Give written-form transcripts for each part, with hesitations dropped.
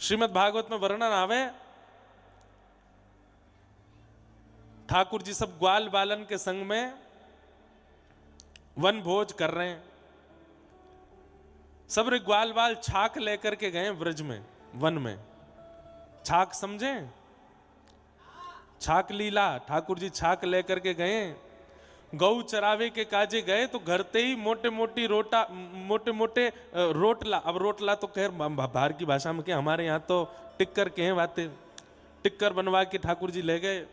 श्रीमद् भागवत में वर्णन आवे, ठाकुर जी सब ग्वाल बालन के संग में वन भोज कर रहे हैं। सब रे ग्वाल बाल छाक लेकर के गए व्रज में, वन में। छाक समझे? छाक लीला। ठाकुर जी छाक लेकर के गए, गौ चरावे के काजे गए तो घर ते ही मोटे मोटे रोटला। अब रोटला तो खैर बाहर की भाषा में क्या, हमारे यहाँ तो टिक्कर के हैं बातें। टिक्कर बनवा के ठाकुर जी ले गए।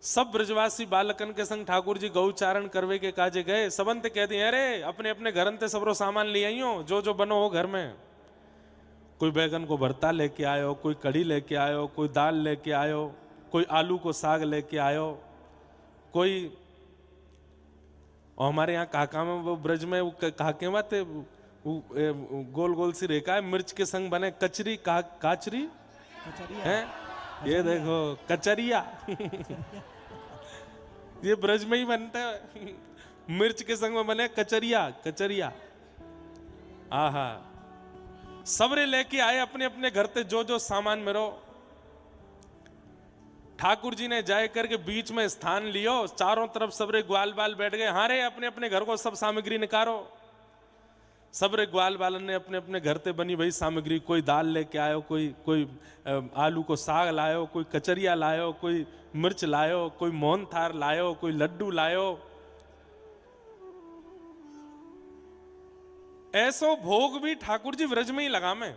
सब ब्रजवासी बालकन के संग ठाकुर जी गौचारण करवे के काजे गए। सबंत कह दिए, अरे अपने अपने घर ते सबरो सामान ले आइयो, जो जो बनो हो घर में। कोई बैगन को भरता लेके आयो, कोई कढ़ी लेके आयो, कोई दाल लेके आयो, कोई आलू को साग लेके आयो, कोई। और हमारे यहाँ काका में वो ब्रज में वो काके बाते गोल गोल सी रेखा है, मिर्च के संग बने कचरी, काचरी है। ये देखो कचरिया ये ब्रज में ही बनता है। मिर्च के संग में बने कचरिया, कचरिया। आहा, सबरे लेके आए अपने अपने घर ते जो जो सामान में रहो। ठाकुर जी ने जाए करके बीच में स्थान लियो, चारों तरफ सबरे ग्वाल बाल बैठ गए। हारे अपने अपने घर को सब सामग्री निकारो। सबरे ग्वाल बालन ने अपने अपने घर ते बनी भाई सामग्री, कोई दाल लेके आयो, कोई आलू को साग लायो, कोई कचरिया लायो, कोई मिर्च लायो, कोई मोहन थार लायो, कोई लड्डू लायो। ऐसो भोग भी ठाकुर जी व्रज में ही लगा में।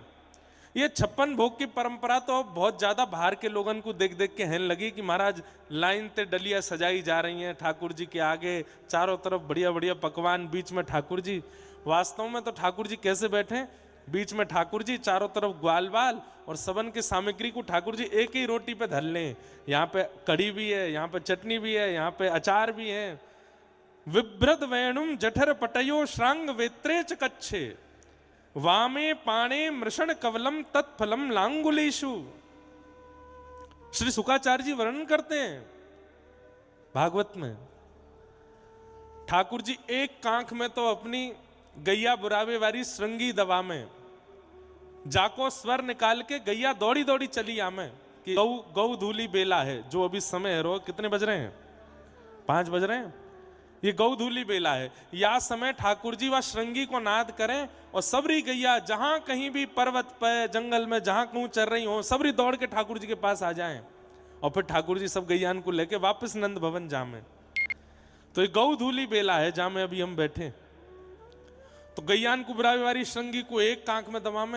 ये 56 भोग की परंपरा तो बहुत ज्यादा बाहर के लोगों को देख देख के हेन लगी कि महाराज लाइन ते डलिया सजाई जा रही हैं ठाकुर जी के आगे, चारों तरफ बढ़िया बढ़िया पकवान, बीच में ठाकुर जी। वास्तव में तो ठाकुर जी कैसे बैठे? बीच में ठाकुर जी, चारों तरफ ग्वाल बाल, और सबन की सामग्री को ठाकुर जी एक ही रोटी पे धर लें। यहाँ पे कढ़ी भी है, यहाँ पे चटनी भी है, यहाँ पे अचार भी है। विभ्रत वेणुम जठर पटयो श्रांग वेत्रे च कच्छे, वामे पाणे मृषण कवलम तत्फलम लांगुलेशु। श्री शुकाचार्य जी वर्णन करते हैं भागवत में, ठाकुर जी एक कांख में तो अपनी गैया बुरावे वाली श्रृंगी दवा में जाको स्वर निकाल के गैया दौड़ी दौड़ी चली आमे कि गौ गौ धूली बेला है। जो अभी समय है, रो कितने बज रहे हैं? 5 बज रहे हैं। ये गौधूली बेला है। या समय ठाकुर जी व श्रृंगी को नाद करें और सबरी गैया जहां कहीं भी पर्वत पे, जंगल में जहां कहूं चल रही हो, सबरी दौड़ के ठाकुर जी के पास आ जाएं और फिर ठाकुर जी सब गैयान को लेके वापस नंद भवन जामे। तो ये गौधूली बेला है जहां में अभी हम बैठे। तो गैयान को बुरावे वाली श्रृंगी को एक कांख में दबा में